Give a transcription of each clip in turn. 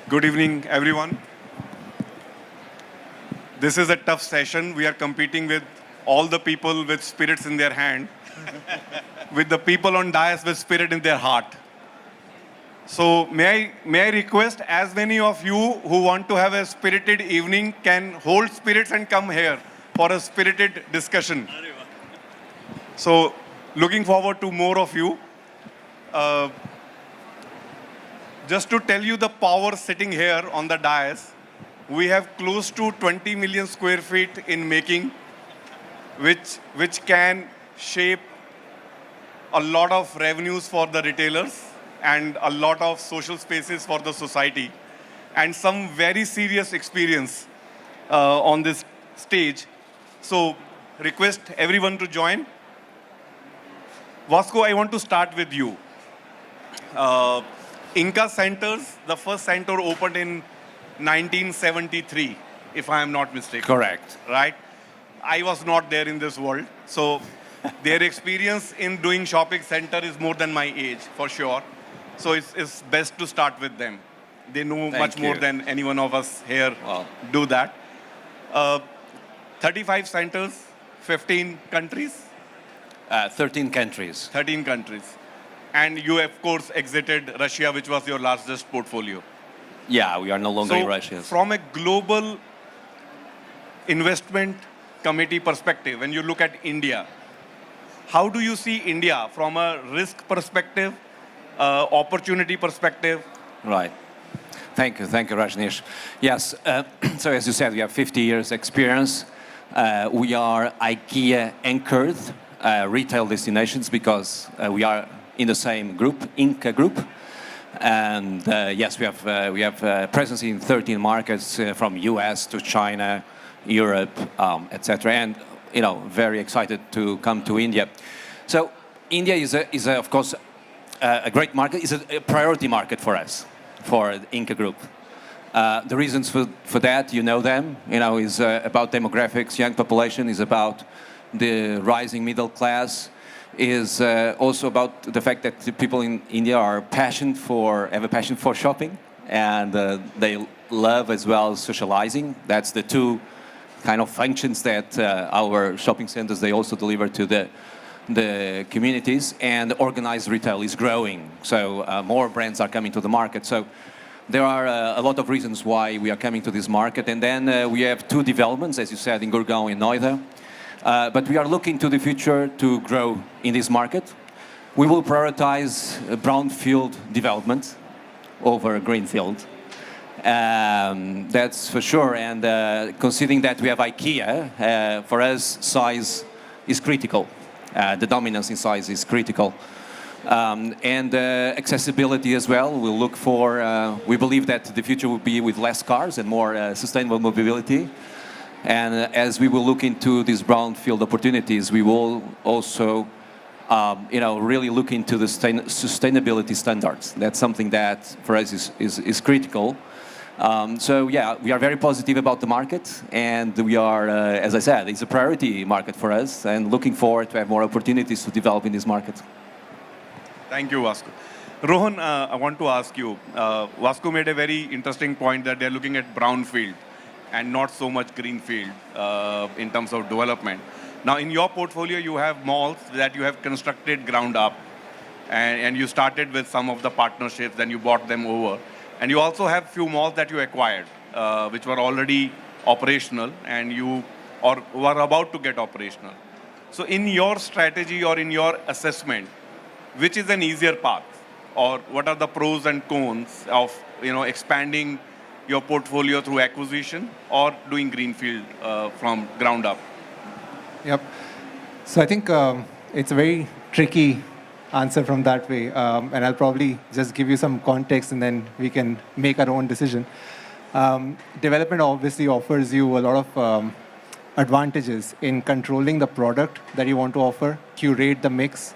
Good evening, everyone. This is a tough session. We are competing with all the people with spirits in their hand, with the people on dais with spirit in their heart. So may I request as many of you who want to have a spirited evening can hold spirits and come here for a spirited discussion. So looking forward to more of you. Uh, just to tell you the power sitting here on the dais, we have close to 20 million square feet in making, which can shape a lot of revenues for the retailers and a lot of social spaces for the society, and some very serious experience on this stage. So request everyone to join. Vasco, I want to start with you. Inca Centers, the first center opened in 1973, if I am not mistaken. Correct. Right? I was not there in this world. So their experience in doing shopping center is more than my age, for sure. So it's best to start with them. They know much more than any one of us here do that. 35 centers, 15 countries. 13 countries. 13 countries. And you, of course, exited Russia, which was your largest portfolio. Yeah, we are no longer in Russia. From a global investment committee perspective, when you look at India, how do you see India from a risk perspective, opportunity perspective? Right. Thank you, Rajneesh. Yes, so as you said, we have 50 years experience. We are IKEA anchored retail destinations because we are in the same group, Inca group. And yes, we have presence in 13 markets from US to China, Europe, etc. And very excited to come to India. So India is of course a great market. It's a priority market for us, for the Inca Group. The reasons for that, you know them. Is about demographics, young population. Is about the rising middle class. Is also about the fact that the people in India have a passion for shopping, and they love as well socializing. That's the two kind of functions that our shopping centers they also deliver to the communities. And organized retail is growing, so more brands are coming to the market. So there are a lot of reasons why we are coming to this market. And then we have two developments, as you said, in Gurgaon and Noida. But we are looking to the future to grow in this market. We will prioritize brownfield development over greenfield. That's for sure. And considering that we have IKEA, for us, size is critical. The dominance in size is critical. And accessibility as well. We'll look for, we believe that the future will be with less cars and more sustainable mobility. And as we will look into these brownfield opportunities, we will also, really look into the sustainability standards. That's something that for us is critical. So yeah, we are very positive about the market, and we are, as I said, it's a priority market for us, and looking forward to have more opportunities to develop in this market. Thank you, Vasco. Rohan, I want to ask you, Vasco made a very interesting point that they're looking at brownfield and not so much greenfield in terms of development. Now, in your portfolio, you have malls that you have constructed ground up, and you started with some of the partnerships, then you bought them over. And you also have few malls that you acquired, which were already operational, and you were about to get operational. So in your strategy or in your assessment, which is an easier path? Or what are the pros and cons of expanding your portfolio through acquisition or doing greenfield from ground up? Yep. So I think it's a very tricky answer from that way. And I'll probably just give you some context and then we can make our own decision. Development obviously offers you a lot of advantages in controlling the product that you want to offer, curate the mix,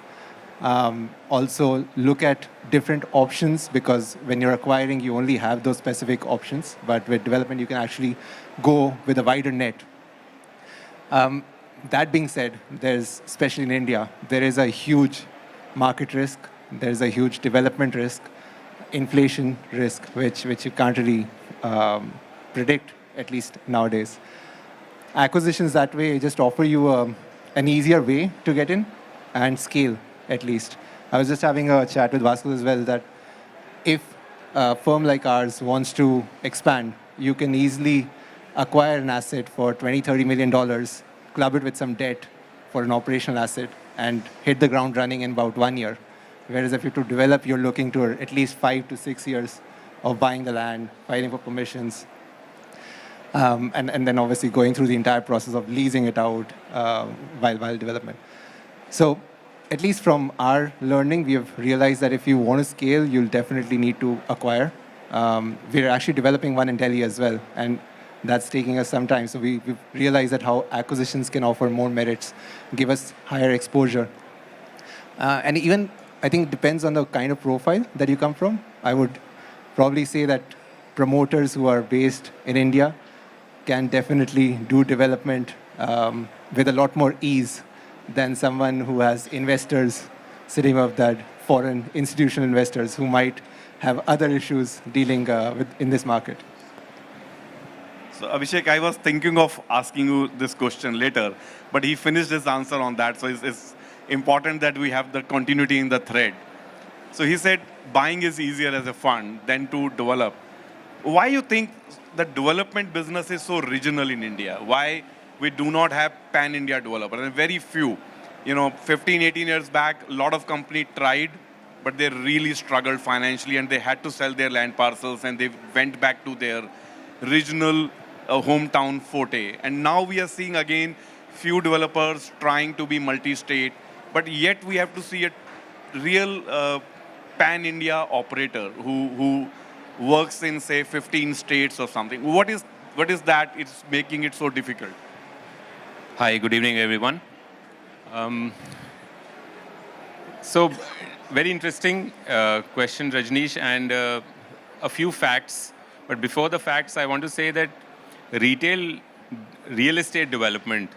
also look at different options, because when you're acquiring, you only have those specific options. But with development, you can actually go with a wider net. That being said, especially in India, there is a huge market risk. There's a huge development risk. inflation risk, which you can't really predict, at least nowadays. Acquisitions that way just offer you an easier way to get in and scale, at least. I was just having a chat with Vasco as well that if a firm like ours wants to expand, you can easily acquire an asset for $20, $30 million, club it with some debt for an operational asset, and hit the ground running in about 1 year. Whereas if you to develop, you're looking to at least 5 to 6 years of buying the land, fighting for permissions, and then obviously going through the entire process of leasing it out while development. So at least from our learning, we have realized that if you want to scale, you'll definitely need to acquire. We're actually developing one in Delhi as well, and that's taking us some time. So we've realized that how acquisitions can offer more merits, give us higher exposure. And even, I think it depends on the kind of profile that you come from. I would probably say that promoters who are based in India can definitely do development with a lot more ease than someone who has investors sitting of that foreign institutional investors who might have other issues dealing with in this market. So Abhishek, I was thinking of asking you this question later, but he finished his answer on that. So it's important that we have the continuity in the thread. So he said buying is easier as a fund than to develop. Why you think the development business is so regional in India? Why we do not have pan-India developer? And very few. 15, 18 years back, a lot of companies tried, but they really struggled financially and they had to sell their land parcels and they went back to their regional hometown forte. And now we are seeing again few developers trying to be multi-state, but yet we have to see a real pan-India operator who works in, say, 15 states or something. What is that it's making it so difficult? Hi, good evening, everyone. So, very interesting question, Rajneesh, and a few facts. But before the facts, I want to say that real estate development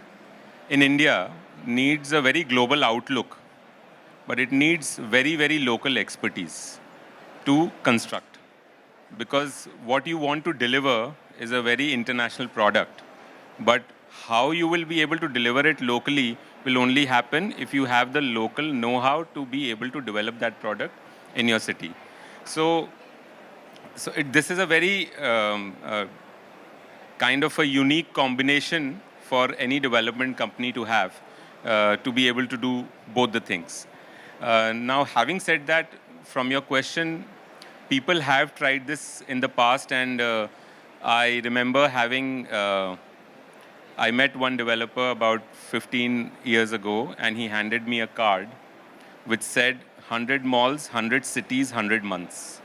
in India needs a very global outlook, but it needs very, very local expertise to construct. Because what you want to deliver is a very international product. But how you will be able to deliver it locally will only happen if you have the local know-how to be able to develop that product in your city. So this is a very kind of a unique combination for any development company to have to be able to do both the things. Now, having said that, from your question, people have tried this in the past, and I remember I met one developer about 15 years ago, and he handed me a card which said 100 malls, 100 cities, 100 months.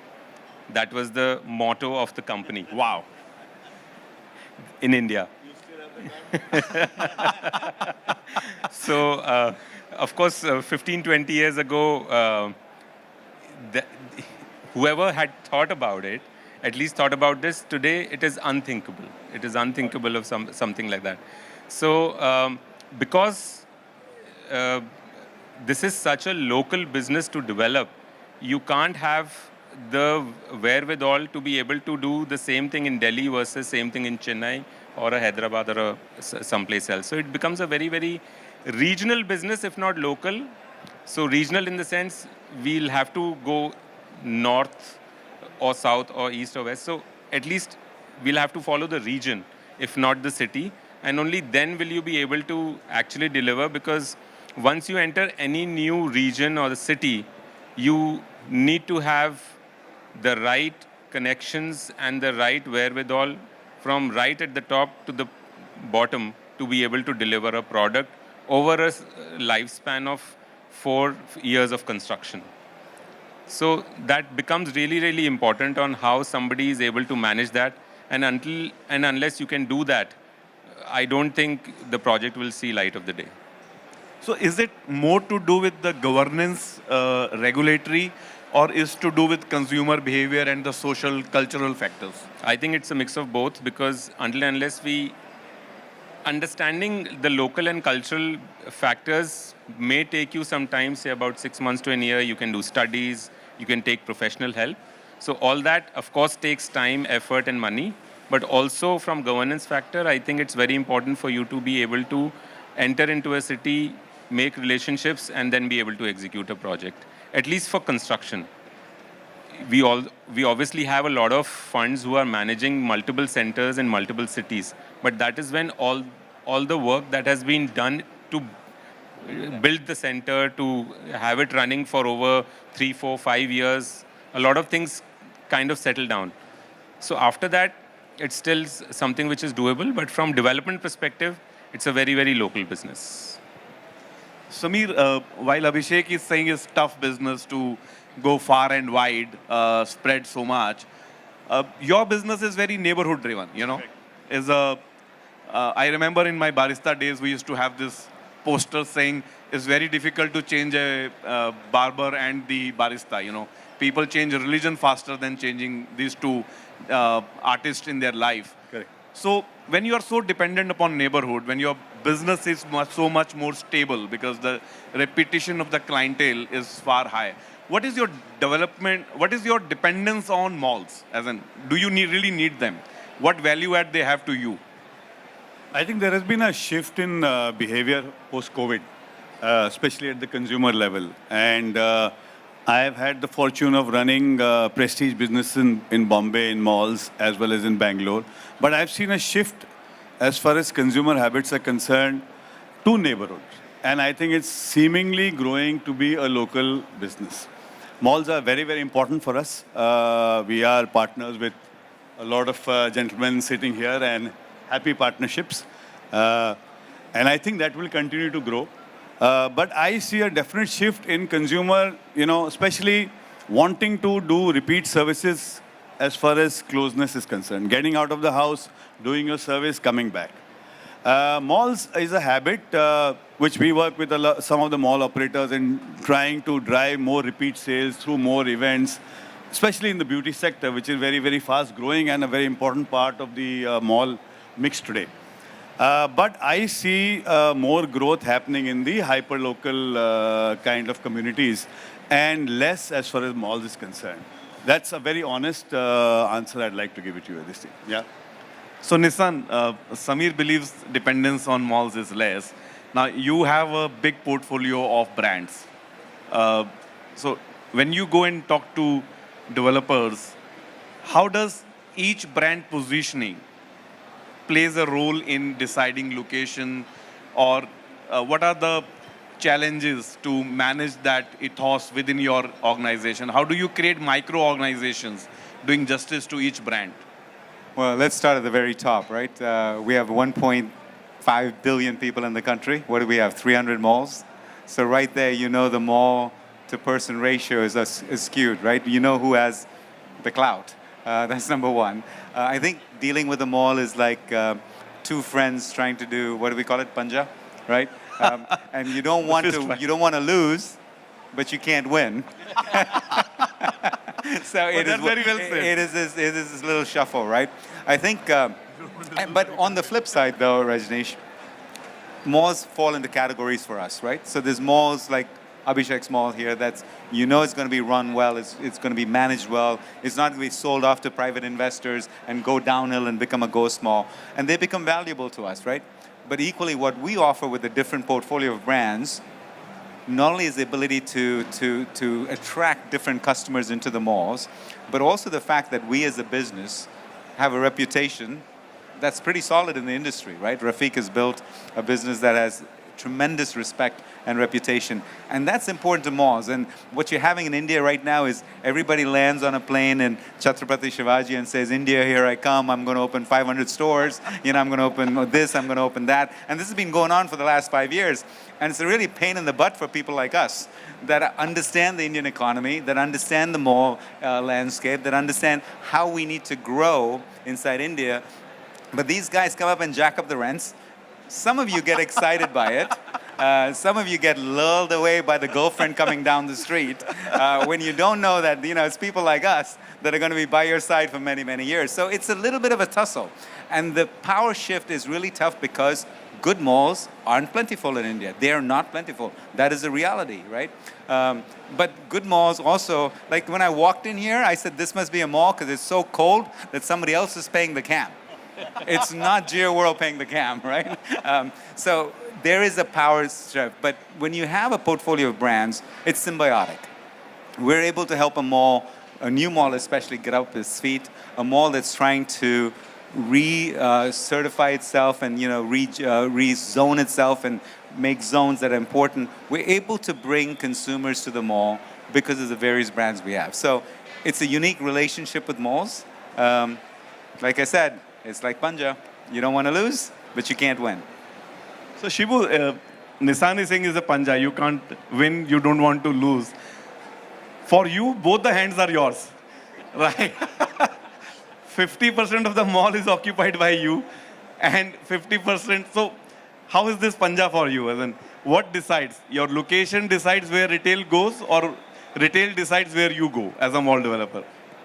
That was the motto of the company. Wow. In India. So, of course, 15, 20 years ago, whoever had thought about it, at least thought about this, today it is unthinkable. It is unthinkable of something like that. So, because this is such a local business to develop, you can't have the wherewithal to be able to do the same thing in Delhi versus same thing in Chennai or a Hyderabad or someplace else. So it becomes a very, very regional business, if not local. So regional in the sense, we'll have to go north or south or east or west. So at least we'll have to follow the region, if not the city. And only then will you be able to actually deliver, because once you enter any new region or the city, you need to have the right connections and the right wherewithal from right at the top to the bottom to be able to deliver a product over a lifespan of 4 years of construction. So that becomes really, really important on how somebody is able to manage that. And until and unless you can do that, I don't think the project will see light of the day. So is it more to do with the governance, regulatory, or is to do with consumer behavior and the social, cultural factors? I think it's a mix of both, because until and unless we understanding the local and cultural factors may take you some time, say about 6 months to a year. You can do studies, you can take professional help. So all that, of course, takes time, effort, and money. But also from governance factor, I think it's very important for you to be able to enter into a city, make relationships, and then be able to execute a project. At least for construction, we obviously have a lot of funds who are managing multiple centers in multiple cities. But that is when all the work that has been done to build the center, to have it running for over 3, 4, 5 years, a lot of things kind of settle down. So after that, it's still something which is doable, but from development perspective, it's a very, very local business. Samir, while Abhishek is saying it's tough business to go far and wide, spread so much, your business is very neighborhood driven, you know. Is a, I remember in my barista days, we used to have this poster saying it's very difficult to change a barber and the barista, you know. People change religion faster than changing these two artists in their life. Correct. So when you are so dependent upon neighborhood, when your business is so much more stable because the repetition of the clientele is far high, what is your development, what is your dependence on malls? As in, do you really need them? What value add they have to you? I think there has been a shift in behavior post-COVID, especially at the consumer level. And I have had the fortune of running prestige business in Bombay, in malls, as well as in Bangalore. But I've seen a shift as far as consumer habits are concerned to neighborhoods. And I think it's seemingly growing to be a local business. Malls are very, very important for us. We are partners with a lot of gentlemen sitting here and happy partnerships. And I think that will continue to grow. But I see a definite shift in consumer, you know, especially wanting to do repeat services as far as closeness is concerned. Getting out of the house, doing your service, coming back. Malls is a habit which we work with some of the mall operators in trying to drive more repeat sales through more events, especially in the beauty sector, which is very, very fast growing and a very important part of the mall mix today. But I see more growth happening in the hyper-local kind of communities and less as far as malls is concerned. That's a very honest answer I'd like to give it to you, this thing. Yeah. So Nissan, Samir believes dependence on malls is less. Now you have a big portfolio of brands. So when you go and talk to developers, how does each brand positioning plays a role in deciding location, or what are the challenges to manage that ethos within your organization? How do you create micro organizations doing justice to each brand? Well, let's start at the very top, right? We have 1.5 billion people in the country. What do we have? 300 malls. So right there, you know the mall to person ratio is skewed, right? You know who has the clout. That's number one. I think dealing with a mall is like two friends trying to do, what do we call it, panja, right? And you don't want to lose, but you can't win. So it is this little shuffle, right? I think, but on the flip side though, Rajneesh, malls fall into categories for us, right? So there's malls like Abhishek's mall here that's, you know, it's going to be run well, it's going to be managed well, it's not going to be sold off to private investors and go downhill and become a ghost mall. And they become valuable to us, right? But equally, what we offer with a different portfolio of brands, not only is the ability to attract different customers into the malls, but also the fact that we as a business have a reputation that's pretty solid in the industry, right? Rafiq has built a business that has tremendous respect and reputation. And that's important to malls. And what you're having in India right now is everybody lands on a plane in Chhatrapati Shivaji and says, India, here I come, I'm going to open 500 stores, you know, I'm going to open this, I'm going to open that. And this has been going on for the last 5 years. And it's a really pain in the butt for people like us that understand the Indian economy, that understand the mall landscape, that understand how we need to grow inside India. But these guys come up and jack up the rents. Some of you get excited by it. Some of you get lulled away by the girlfriend coming down the street when you don't know that, you know, it's people like us that are going to be by your side for many, many years. So it's a little bit of a tussle. And the power shift is really tough because good malls aren't plentiful in India. They are not plentiful. That is the reality, right? But good malls also, like when I walked in here, I said, this must be a mall because it's so cold that somebody else is paying the cam. It's not Geo World paying the cam, right? So there is a power strength. But when you have a portfolio of brands, it's symbiotic. We're able to help a new mall especially, get up its feet, a mall that's trying to certify itself and rezone itself and make zones that are important. We're able to bring consumers to the mall because of the various brands we have. So it's a unique relationship with malls. Like I said, it's like Panja. You don't want to lose, but you can't win. So Shibu, Nissan is saying is a panja. You can't win, you don't want to lose. For you, both the hands are yours, right? 50% of the mall is occupied by you and 50%. So how is this panja for you? As in, what decides? Your location decides where retail goes, or retail decides where you go as a mall developer?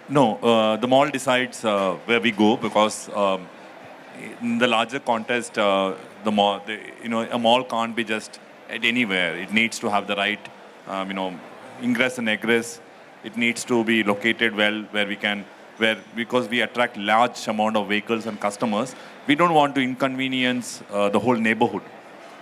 No, the mall decides where we go because in the larger context, a mall can't be just at anywhere. It needs to have the right, ingress and egress. It needs to be located well because we attract large amount of vehicles and customers. We don't want to inconvenience the whole neighborhood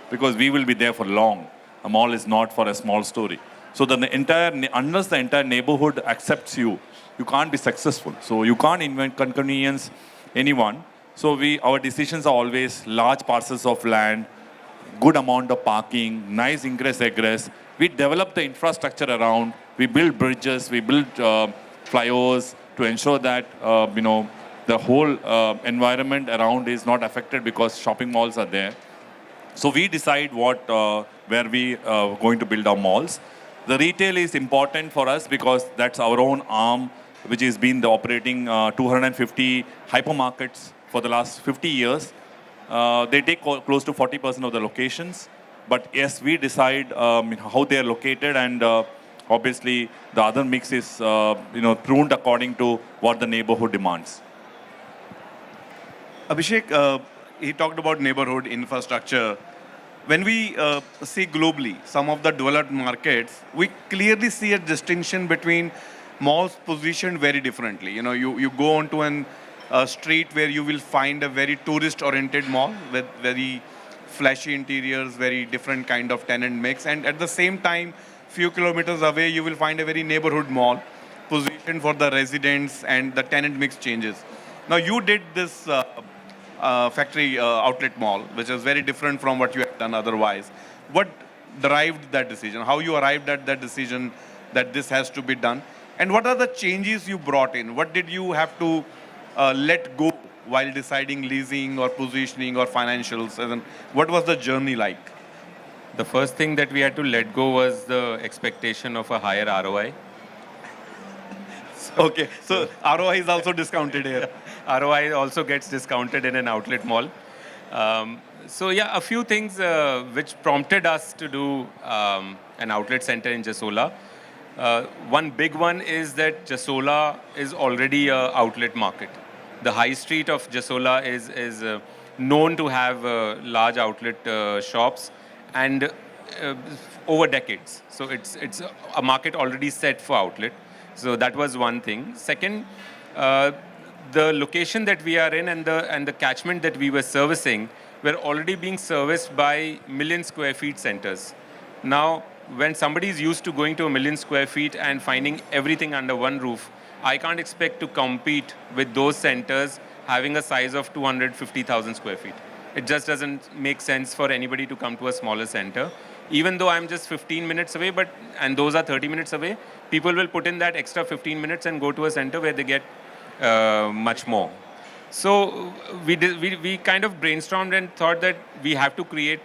because we will be there for long. A mall is not for a small story. So unless the entire neighborhood accepts you, you can't be successful. So you can't inconvenience anyone. So our decisions are always large parcels of land, good amount of parking, nice ingress, egress. We develop the infrastructure around. We build bridges, we build flyovers to ensure that the whole environment around is not affected because shopping malls are there. So we decide where we are going to build our malls. The retail is important for us because that's our own arm, which has been operating 250 hypermarkets for the last 50 years. They take close to 40% of the locations. But yes, we decide how they are located, and obviously the other mix is pruned according to what the neighborhood demands. Abhishek, he talked about neighborhood infrastructure. When we see globally some of the developed markets, we clearly see a distinction between malls positioned very differently. You go onto a street where you will find a very tourist-oriented mall with very flashy interiors, very different kind of tenant mix, and at the same time, few kilometers away, you will find a very neighborhood mall positioned for the residents, and the tenant mix changes. Now, you did this factory outlet mall, which is very different from what you have done otherwise. What derived that decision? How you arrived at that decision that this has to be done? And what are the changes you brought in? What did you have to let go while deciding leasing or positioning or financials? And what was the journey like? The first thing that we had to let go was the expectation of a higher ROI. Okay, so ROI is also discounted here. ROI also gets discounted in an outlet mall. So yeah, a few things which prompted us to do an outlet center in Jasola. One big one is that Jasola is already an outlet market. The high street of Jasola is known to have large outlet shops and over decades. So it's a market already set for outlet. So that was one thing. Second, the location that we are in and the catchment that we were servicing were already being serviced by million square feet centers. Now, when somebody is used to going to 1 million square feet and finding everything under one roof, I can't expect to compete with those centers having a size of 250,000 square feet. It just doesn't make sense for anybody to come to a smaller center. Even though I'm just 15 minutes away, and those are 30 minutes away, people will put in that extra 15 minutes and go to a center where they get much more. So we kind of brainstormed and thought that we have to create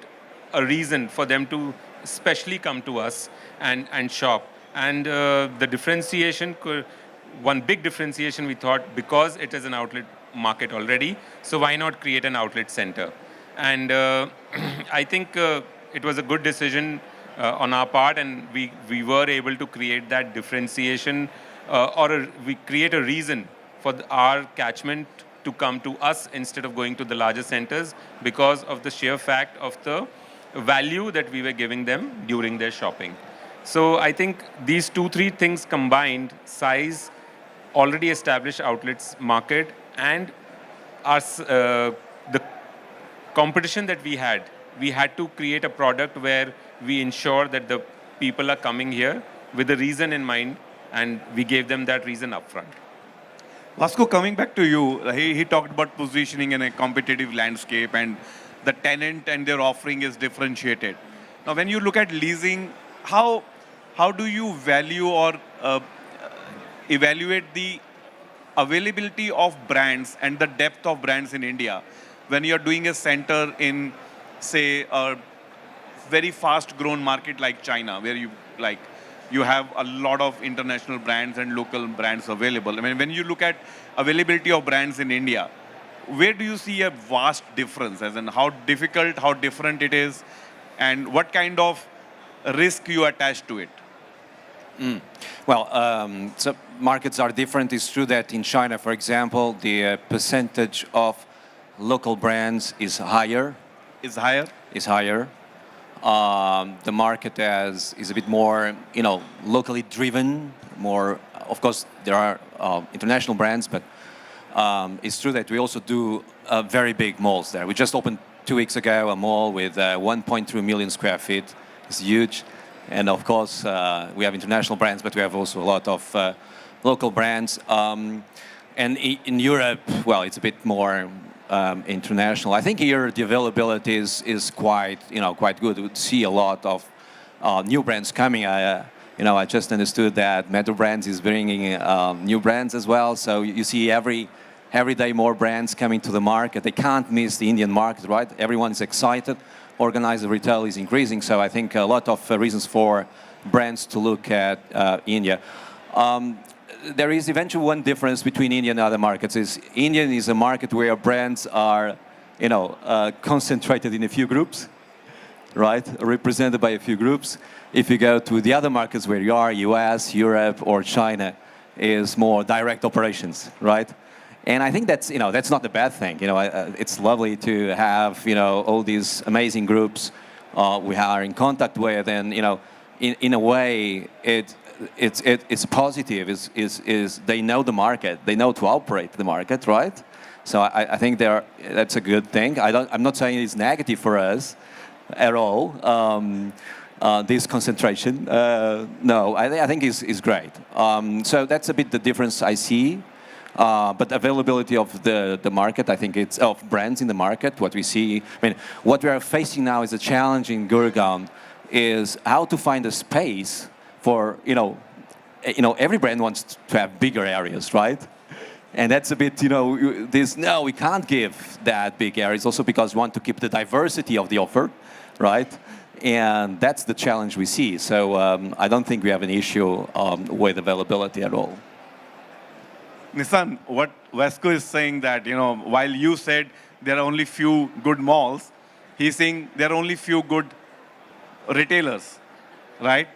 a reason for them to especially come to us and shop. And the differentiation, one big differentiation we thought, because it is an outlet market already, so why not create an outlet center? And I think it was a good decision on our part, and we were able to create that differentiation, we create a reason for our catchment to come to us instead of going to the larger centers because of the sheer fact of the value that we were giving them during their shopping. So I think these 2-3 things combined, size, already established outlets market, and the competition that we had to create a product where we ensure that the people are coming here with a reason in mind, and we gave them that reason upfront. Vasco, coming back to you, he talked about positioning in a competitive landscape and the tenant and their offering is differentiated. Now, when you look at leasing, how do you value or evaluate the availability of brands and the depth of brands in India when you're doing a center in, say, a very fast-grown market like China, where you have a lot of international brands and local brands available? I mean, when you look at availability of brands in India, where do you see a vast difference, as in how difficult, how different it is, and what kind of risk you attach to it? Well, so markets are different. It's true that in China, for example, the percentage of local brands is higher. Is higher? Is higher. The market is a bit more, locally driven. More, of course, there are international brands, but it's true that we also do very big malls there. We just opened 2 weeks ago a mall with 1.3 million square feet. It's huge. And of course, we have international brands, but we have also a lot of local brands. And in Europe, well, it's a bit more international. I think here the availability is quite good. We see a lot of new brands coming. I just understood that Metro Brands is bringing new brands as well. So you see every day more brands coming to the market. They can't miss the Indian market, right? Everyone is excited. Organized retail is increasing. So I think a lot of reasons for brands to look at India. There is eventually one difference between India and other markets. India is a market where brands are, concentrated in a few groups, right? Represented by a few groups. If you go to the other markets where you are, US, Europe, or China, is more direct operations, right? And I think that's not a bad thing. It's lovely to have, all these amazing groups we are in contact with, and in a way it's positive. Is they know the market, they know to operate the market, right? So I think that's a good thing. I'm not saying it's negative for us at all. This concentration, no, I think is great. So that's a bit the difference I see. But availability of the market, I think it's of brands in the market. What we see, what we are facing now is a challenge in Gurgaon, is how to find a space for every brand wants to have bigger areas, right? And that's a bit we can't give that big areas also because we want to keep the diversity of the offer, right? And that's the challenge we see. So I don't think we have an issue with availability at all. Nissan, what Vasco is saying that, while you said there are only few good malls, he's saying there are only few good retailers, right?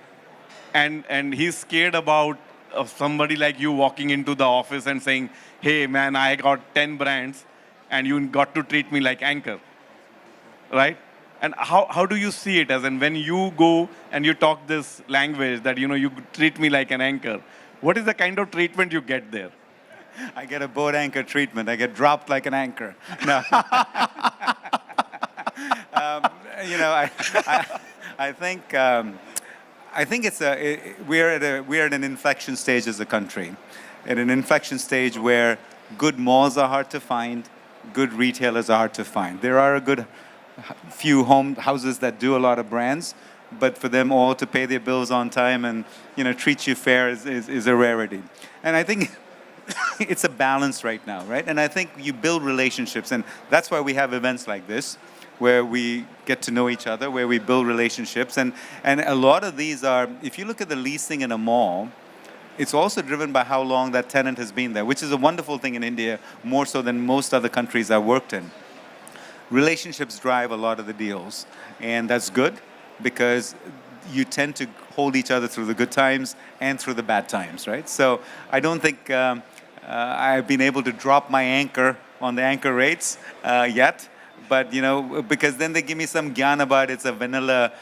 And he's scared about somebody like you walking into the office and saying, hey, man, I got 10 brands and you got to treat me like anchor, right? And how do you see it? As in, when you go and you talk this language that, you treat me like an anchor, what is the kind of treatment you get there? I get a boat anchor treatment. I get dropped like an anchor. No. I think we're at an inflection stage as a country, at an inflection stage where good malls are hard to find, good retailers are hard to find. There are a good few houses that do a lot of brands, but for them all to pay their bills on time and treat you fair is a rarity. And I think it's a balance right now, right? And I think you build relationships, and that's why we have events like this, where we get to know each other, where we build relationships. And a lot of these are, if you look at the leasing in a mall, it's also driven by how long that tenant has been there, which is a wonderful thing in India, more so than most other countries I've worked in. Relationships drive a lot of the deals, and that's good because you tend to hold each other through the good times and through the bad times, right? So I don't think I've been able to drop my anchor on the anchor rates yet. But, because then they give me some gyan about it's a vanilla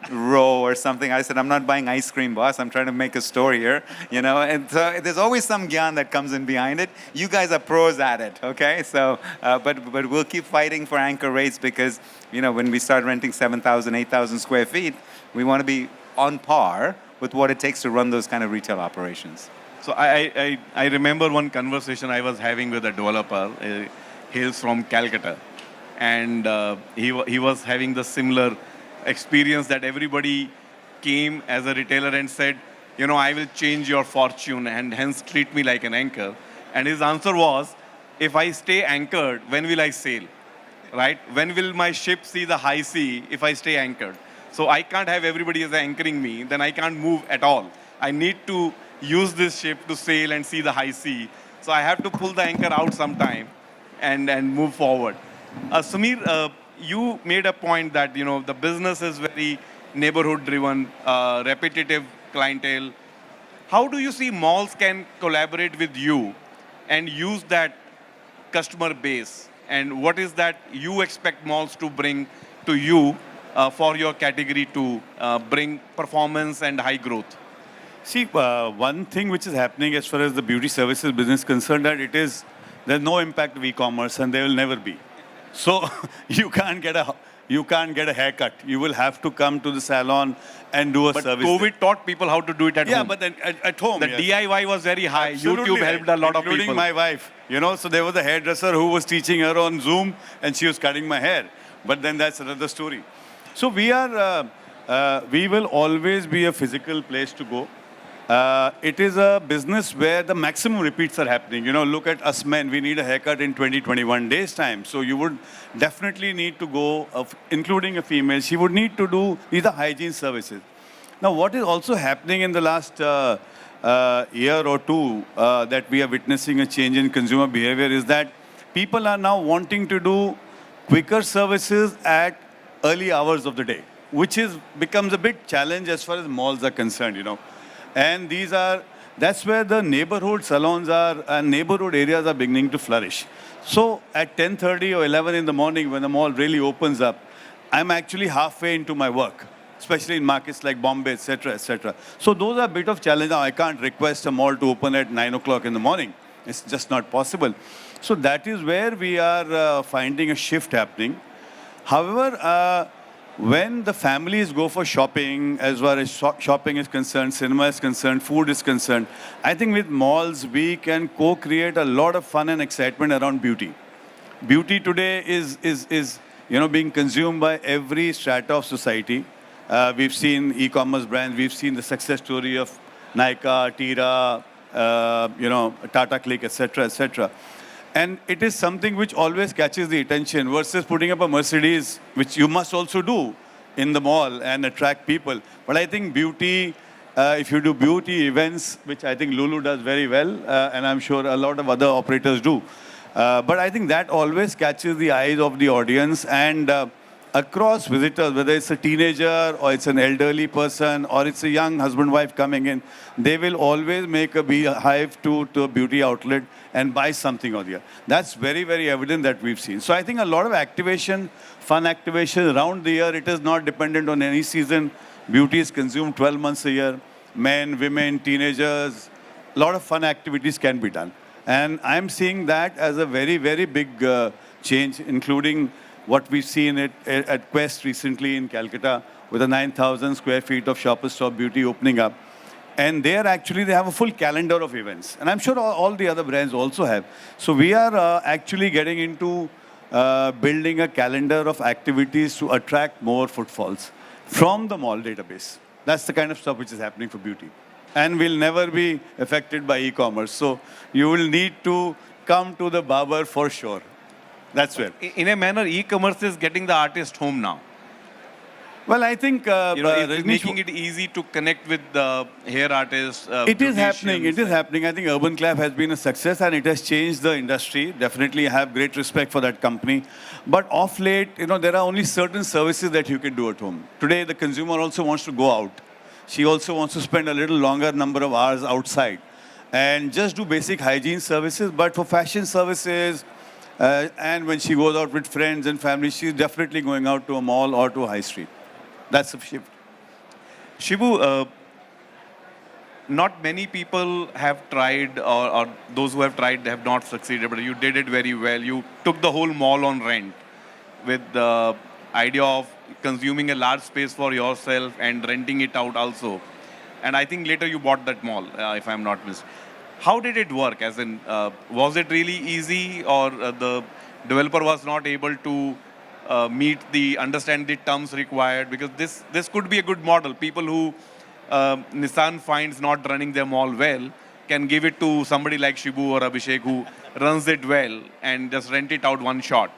row or something. I said, I'm not buying ice cream, boss. I'm trying to make a story here, And so there's always some gyan that comes in behind it. You guys are pros at it, okay? So, but we'll keep fighting for anchor rates because, when we start renting 7,000, 8,000 square feet, we want to be on par with what it takes to run those kind of retail operations. So I remember one conversation I was having with a developer, hails from Calcutta, and he was having the similar experience that everybody came as a retailer and said, I will change your fortune and hence treat me like an anchor. And his answer was, if I stay anchored, when will I sail? Right? When will my ship see the high sea if I stay anchored? So I can't have everybody as anchoring me, then I can't move at all. I need to use this ship to sail and see the high sea. So I have to pull the anchor out sometime and move forward. Samir, you made a point that, the business is very neighborhood driven, repetitive clientele. How do you see malls can collaborate with you and use that customer base? And what is that you expect malls to bring to you for your category to bring performance and high growth? See, one thing which is happening as far as the beauty services business is concerned, that there's no impact of e-commerce and there will never be. So you can't get a haircut. You will have to come to the salon and do a but service. COVID taught people how to do it at home. Yeah, but then at home. The yes. DIY was very high. Absolutely YouTube helped a lot of people. Including my wife. So there was a hairdresser who was teaching her on Zoom and she was cutting my hair. But then that's another story. So we will always be a physical place to go. It is a business where the maximum repeats are happening. Look at us men. We need a haircut in 20, 21 days' time. So you would definitely need to go, including a female. She would need to do these are hygiene services. Now, what is also happening in the last year or two that we are witnessing a change in consumer behavior is that people are now wanting to do quicker services at early hours of the day, which becomes a big challenge as far as malls are concerned, And that's where the neighborhood salons are and neighborhood areas are beginning to flourish. So at 10:30 or 11 in the morning when the mall really opens up, I'm actually halfway into my work, especially in markets like Bombay, etc., etc. So those are a bit of challenge. Now, I can't request a mall to open at 9 o'clock in the morning. It's just not possible. So that is where we are finding a shift happening. However, when the families go for shopping, as far as shopping is concerned, cinema is concerned, food is concerned, I think with malls, we can co-create a lot of fun and excitement around beauty. Beauty today is being consumed by every strata of society. We've seen e-commerce brands, we've seen the success story of Nykaa, Tira, Tata Click, etc., etc. And it is something which always catches the attention versus putting up a Mercedes, which you must also do in the mall and attract people. But I think beauty, if you do beauty events, which I think Lulu does very well, and I'm sure a lot of other operators do. But I think that always catches the eyes of the audience and across visitors, whether it's a teenager or it's an elderly person or it's a young husband-wife coming in, they will always make a beehive to a beauty outlet and buy something or the other. That's very, very evident that we've seen. So I think a lot of activation, fun activation around the year, it is not dependent on any season. Beauty is consumed 12 months a year. Men, women, teenagers, a lot of fun activities can be done. And I'm seeing that as a very, very big change, including what we've seen at Quest recently in Calcutta with a 9,000 square feet of Shoppers Stop Beauty opening up. And they have a full calendar of events. And I'm sure all the other brands also have. So we are actually getting into building a calendar of activities to attract more footfalls from the mall database. That's the kind of stuff which is happening for beauty. And will never be affected by e-commerce. So you will need to come to the barber for sure. That's where. In a manner, e-commerce is getting the artist home now. Well, I think it's making it easy to connect with the hair artists. It is happening. It is happening. I think Urban Clap has been a success and it has changed the industry. Definitely, I have great respect for that company. But off late, there are only certain services that you can do at home. Today, the consumer also wants to go out. She also wants to spend a little longer number of hours outside and just do basic hygiene services. But for fashion services, And when she goes out with friends and family, she's definitely going out to a mall or to a high street. That's a shift. Shibu, not many people have tried, or those who have tried, they have not succeeded, but you did it very well. You took the whole mall on rent with the idea of consuming a large space for yourself and renting it out also. And I think later you bought that mall, if I'm not mistaken. How did it work? As in, was it really easy, or the developer was not able to understand the terms required? Because this could be a good model. People who Nissan finds not running their mall well can give it to somebody like Shibu or Abhishek who runs it well and just rent it out one shot.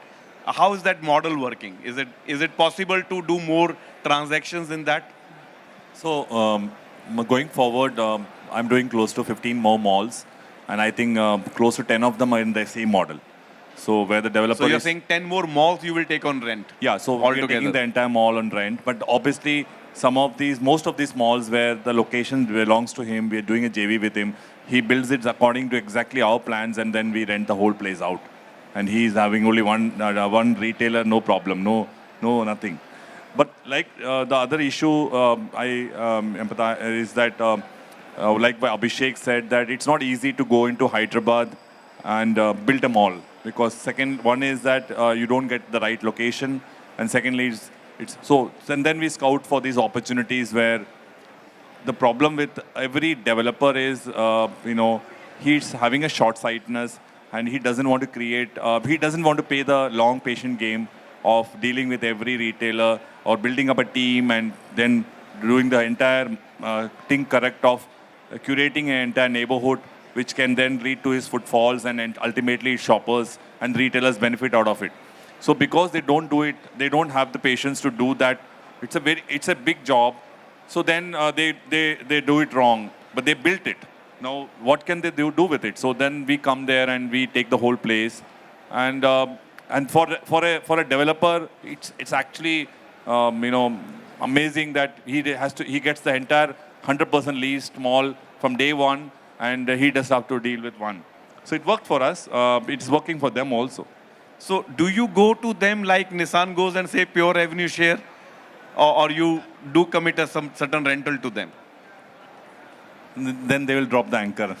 How is that model working? Is it possible to do more transactions in that? So going forward, I'm doing close to 15 more malls, and I think close to 10 of them are in the same model. So where the developer So you're is, saying 10 more malls you will take on rent? yeah, so we're altogether. taking the entire mall on rent, but obviously most of these malls where the location belongs to him, we're doing a JV with him. He builds it according to exactly our plans, and then we rent the whole place out. And he's having only one retailer, no problem, no nothing. But like the other issue I empathize is that, like Abhishek said, that it's not easy to go into Hyderabad and build a mall, because one is that you don't get the right location, and secondly, and then we scout for these opportunities where the problem with every developer is, he's having a short-sightedness, and he doesn't want to pay the long patient game of dealing with every retailer or building up a team and then doing the entire thing correct of curating an entire neighborhood, which can then lead to his footfalls and ultimately shoppers and retailers benefit out of it. So because they don't do it, they don't have the patience to do that. It's a big job. So then they do it wrong, but they built it. Now, what can they do with it? So then we come there and we take the whole place, and for a developer, it's actually amazing that he gets the entire 100% leased mall from day one, and he does have to deal with one. So it worked for us. It's working for them also. So do you go to them like Nissan goes and say pure revenue share, or you do commit some certain rental to them? Then they will drop the anchor.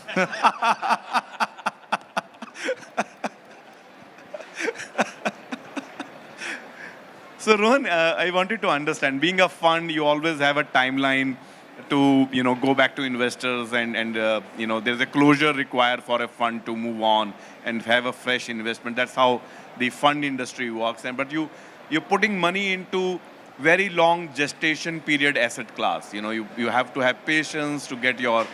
So Rohan, I wanted to understand, being a fund, you always have a timeline to go back to investors, and there's a closure required for a fund to move on and have a fresh investment. That's how the fund industry works. But you're putting money into very long gestation period asset class. You have to have patience to get your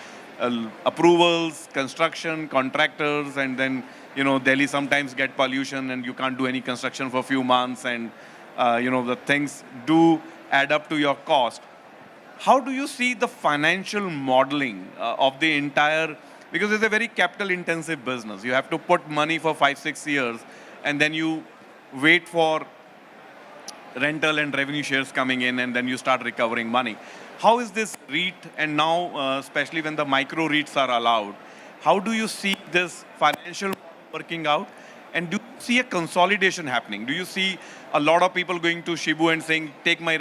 approvals, construction, contractors, and then Delhi sometimes get pollution and you can't do any construction for a few months, and the things do add up to your cost. How do you see the financial modeling of the entire, because it's a very capital intensive business. You have to put money for 5-6 years, and then you wait for rental and revenue shares coming in, and then you start recovering money. How is this REIT, and now especially when the micro REITs are allowed, how do you see this financial working out? And do you see a consolidation happening? Do you see a lot of people going to Shibu and saying, take my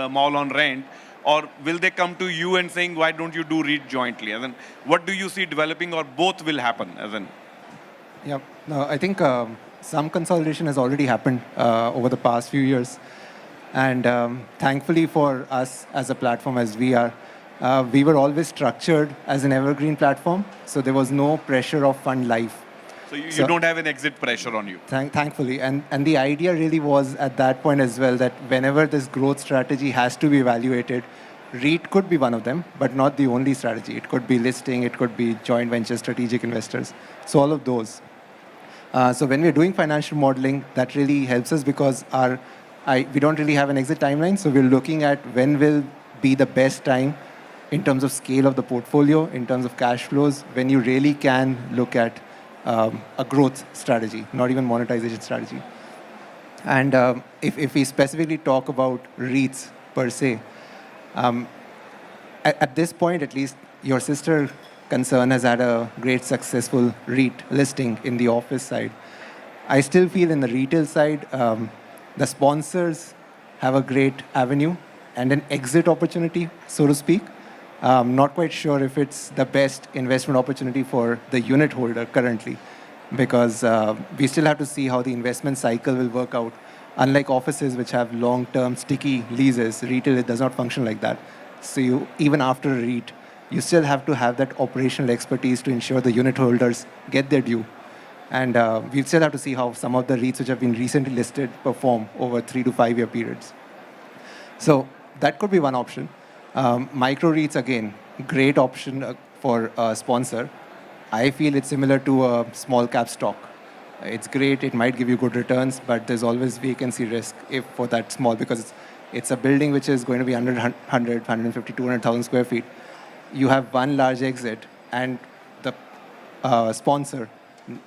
mall on rent? Or will they come to you and saying, why don't you do REIT jointly? As in, what do you see developing, or both will happen? Yeah, no, I think some consolidation has already happened over the past few years. And thankfully for us as a platform, as we are, we were always structured as an evergreen platform. So there was no pressure of fund life. So you don't have an exit pressure on you? Thankfully. And the idea really was at that point as well that whenever this growth strategy has to be evaluated, REIT could be one of them, but not the only strategy. It could be listing, it could be joint venture strategic investors. So all of those. So when we're doing financial modeling, that really helps us because we don't really have an exit timeline. So we're looking at when will be the best time in terms of scale of the portfolio, in terms of cash flows, when you really can look at a growth strategy, not even monetization strategy. And if we specifically talk about REITs per se, at this point, at least, your sister concern has had a great successful REIT listing in the office side. I still feel in the retail side, the sponsors have a great avenue and an exit opportunity, so to speak. Not quite sure if it's the best investment opportunity for the unit holder currently, because we still have to see how the investment cycle will work out. Unlike offices, which have long-term sticky leases, retail, it does not function like that. So even after a REIT, you still have to have that operational expertise to ensure the unit holders get their due. And we still have to see how some of the REITs which have been recently listed perform over 3 to 5 year periods. So that could be one option. Micro REITs, again, great option for a sponsor. I feel it's similar to a small cap stock. It's great, it might give you good returns, but there's always vacancy risk if for that small, because it's a building which is going to be under 100, 150, 200,000 square feet. You have one large exit, and the sponsor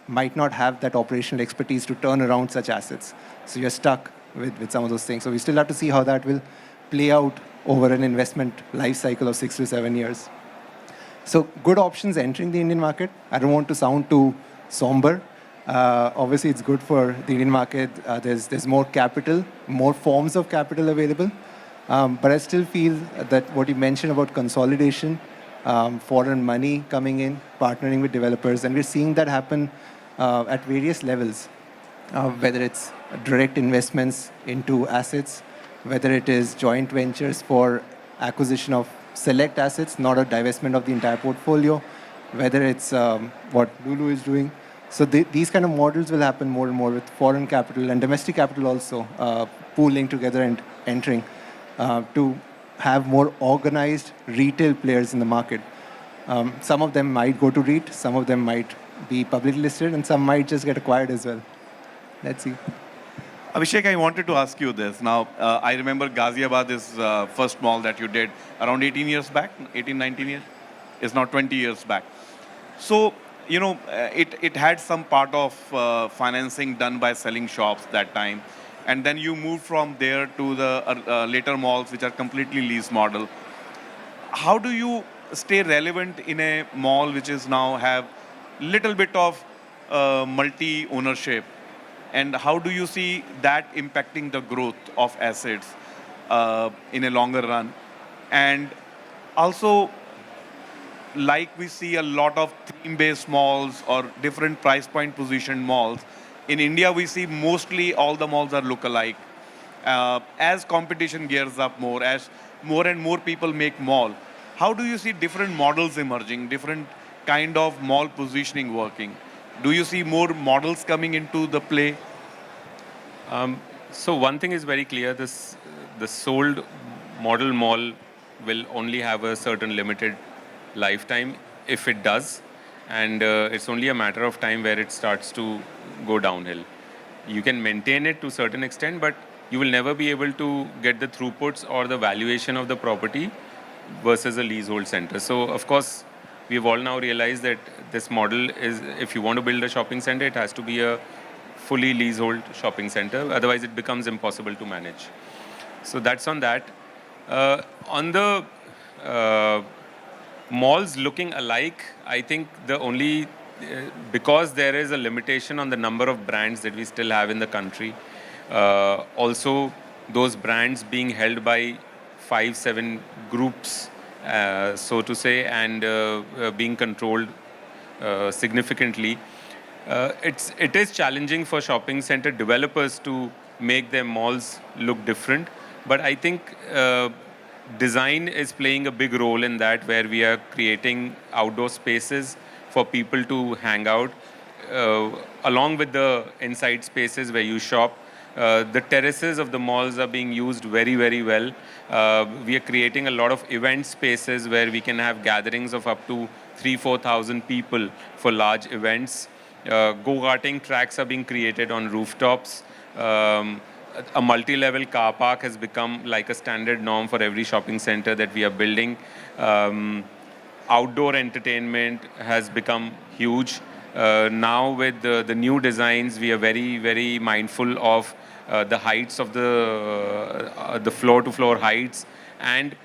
might not have that operational expertise to turn around such assets. So you're stuck with some of those things. So we still have to see how that will play out over an investment life cycle of 6 to 7 years. So good options entering the Indian market. I don't want to sound too somber. Obviously, it's good for the Indian market. There's more capital, more forms of capital available. But I still feel that what you mentioned about consolidation, foreign money coming in, partnering with developers, and we're seeing that happen at various levels, whether it's direct investments into assets, whether it is joint ventures for acquisition of select assets, not a divestment of the entire portfolio, whether it's what Lulu is doing. So these kind of models will happen more and more with foreign capital and domestic capital also pooling together and entering to have more organized retail players in the market. Some of them might go to REIT, some of them might be publicly listed, and some might just get acquired as well. Let's see. Abhishek, I wanted to ask you this. Now, I remember Ghaziabad is first mall that you did around 18 years back, 18, 19 years? It's now 20 years back. So, it had some part of financing done by selling shops that time. And then you moved from there to the later malls, which are completely lease model. How do you stay relevant in a mall which is now have little bit of multi-ownership? And how do you see that impacting the growth of assets in a longer run? And also, like we see a lot of theme-based malls or different price point positioned malls, in India we see mostly all the malls are look-alike. As competition gears up more, as more and more people make mall, how do you see different models emerging, different kind of mall positioning working? Do you see more models coming into the play? So one thing is very clear: the sold model mall will only have a certain limited lifetime, if it does, and it's only a matter of time where it starts to go downhill. You can maintain it to a certain extent, but you will never be able to get the throughputs or the valuation of the property versus a leasehold center. So of course, we've all now realized that this model is, if you want to build a shopping center, it has to be a fully leasehold shopping center. Otherwise, it becomes impossible to manage. So that's on that. On the malls looking alike, I think the only, because there is a limitation on the number of brands that we still have in the country, also those brands being held by 5-7 groups, so to say, and being controlled significantly, it is challenging for shopping center developers to make their malls look different. But I think design is playing a big role in that, where we are creating outdoor spaces for people to hang out, along with the inside spaces where you shop. The terraces of the malls are being used very, very well. We are creating a lot of event spaces where we can have gatherings of up to 3,000-4,000 people for large events. Go-karting tracks are being created on rooftops. A multi-level car park has become like a standard norm for every shopping center that we are building. Outdoor entertainment has become huge. Now with the new designs, we are very, very mindful of the heights of the floor-to-floor heights and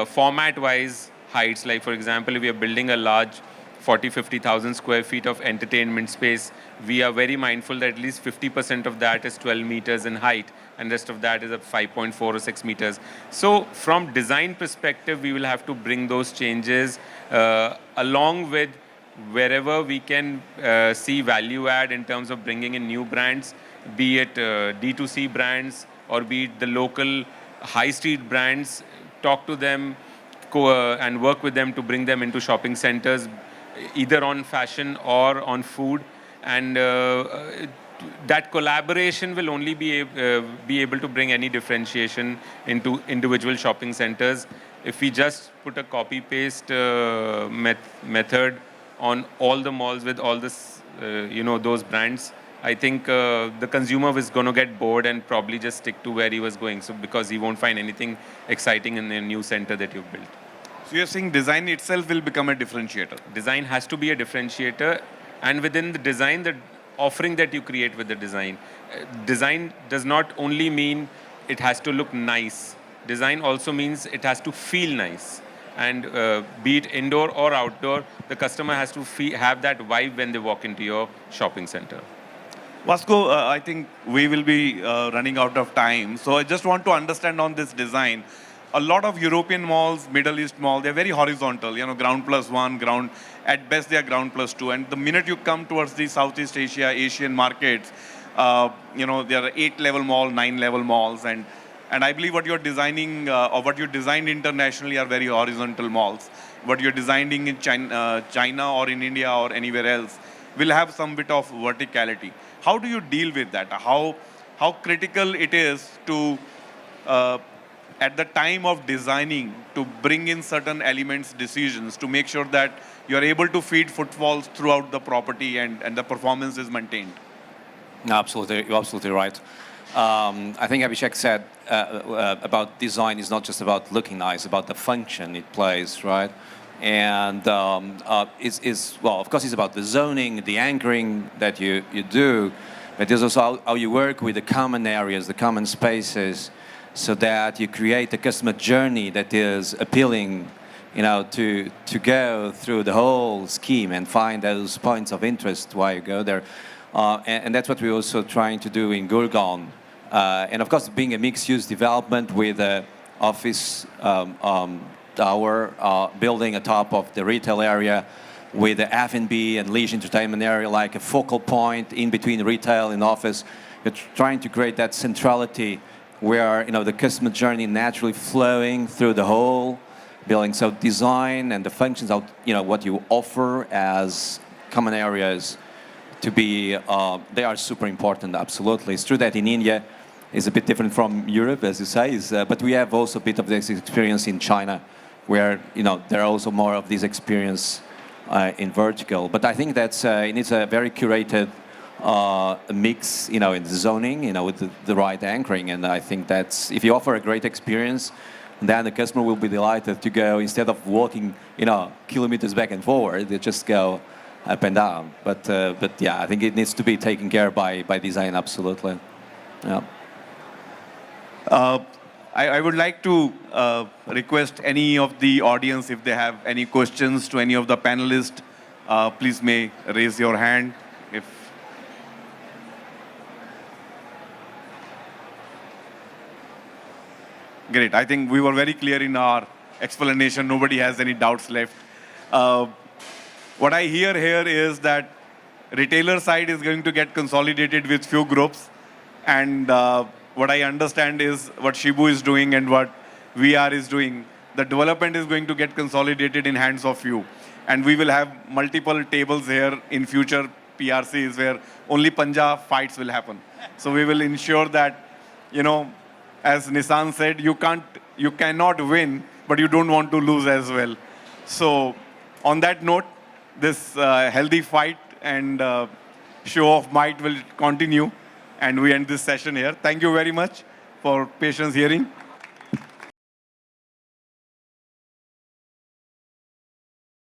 format-wise heights. Like, for example, if we are building a large 40, 50,000 square feet of entertainment space, we are very mindful that at least 50% of that is 12 meters in height and rest of that is at 5.4 or 6 meters. So from design perspective, we will have to bring those changes along with wherever we can see value add in terms of bringing in new brands, be it D2C brands or be it the local high street brands, talk to them and work with them to bring them into shopping centers, either on fashion or on food. And that collaboration will only be able to bring any differentiation into individual shopping centers. If we just put a copy-paste method on all the malls with all this, those brands, I think the consumer is going to get bored and probably just stick to where he was going. So because he won't find anything exciting in the new center that you've built. So you're saying design itself will become a differentiator? Design has to be a differentiator, and within the design, the offering that you create with the design. Design does not only mean it has to look nice. Design also means it has to feel nice. And be it indoor or outdoor, the customer has to have that vibe when they walk into your shopping center. Vasco, I think we will be running out of time. So I just want to understand on this design. A lot of European malls, Middle East malls, they're very horizontal, ground plus one, ground, at best they're ground plus two. And the minute you come towards the Southeast Asia, Asian markets, there are 8-level malls, 9-level malls. And I believe what you're designing, or what you designed internationally are very horizontal malls. What you're designing in China or in India or anywhere else will have some bit of verticality. How do you deal with that? How critical it is to, at the time of designing, to bring in certain elements, decisions, to make sure that you're able to feed footfalls throughout the property and the performance is maintained? Absolutely, you're absolutely right. I think Abhishek said about design is not just about looking nice, about the function it plays, right? And well, of course, it's about the zoning, the anchoring that you do, but it's also how you work with the common areas, the common spaces, so that you create a customer journey that is appealing, to go through the whole scheme and find those points of interest while you go there. And that's what we're also trying to do in Gurgaon. And of course, being a mixed-use development with an office tower building atop of the retail area, with the F&B and leisure entertainment area like a focal point in between retail and office. We're trying to create that centrality where the customer journey naturally flowing through the whole building. So design and the functions of what you offer as common areas to be, they are super important, absolutely. It's true that in India is a bit different from Europe, as you say, but we have also a bit of this experience in China, where there are also more of this experience in vertical. But I think that's it needs a very curated mix, in the zoning, with the right anchoring. And I think that's, if you offer a great experience, then the customer will be delighted to go, instead of walking, kilometers back and forward, they just go up and down. But yeah, I think it needs to be taken care by design, absolutely. Yeah. I would like to request any of the audience, if they have any questions to any of the panelists, please may raise your hand. Great. I think we were very clear in our explanation. Nobody has any doubts left. What I hear here is that retailer side is going to get consolidated with few groups, and what I understand is what Shibu is doing and what VR is doing, the development is going to get consolidated in hands of few. And we will have multiple tables here in future PRCs where only Punjab fights will happen. So we will ensure that, as Nissan said, you cannot win, but you don't want to lose as well. So on that note, this healthy fight and show of might will continue, and we end this session here. Thank you very much for patience hearing.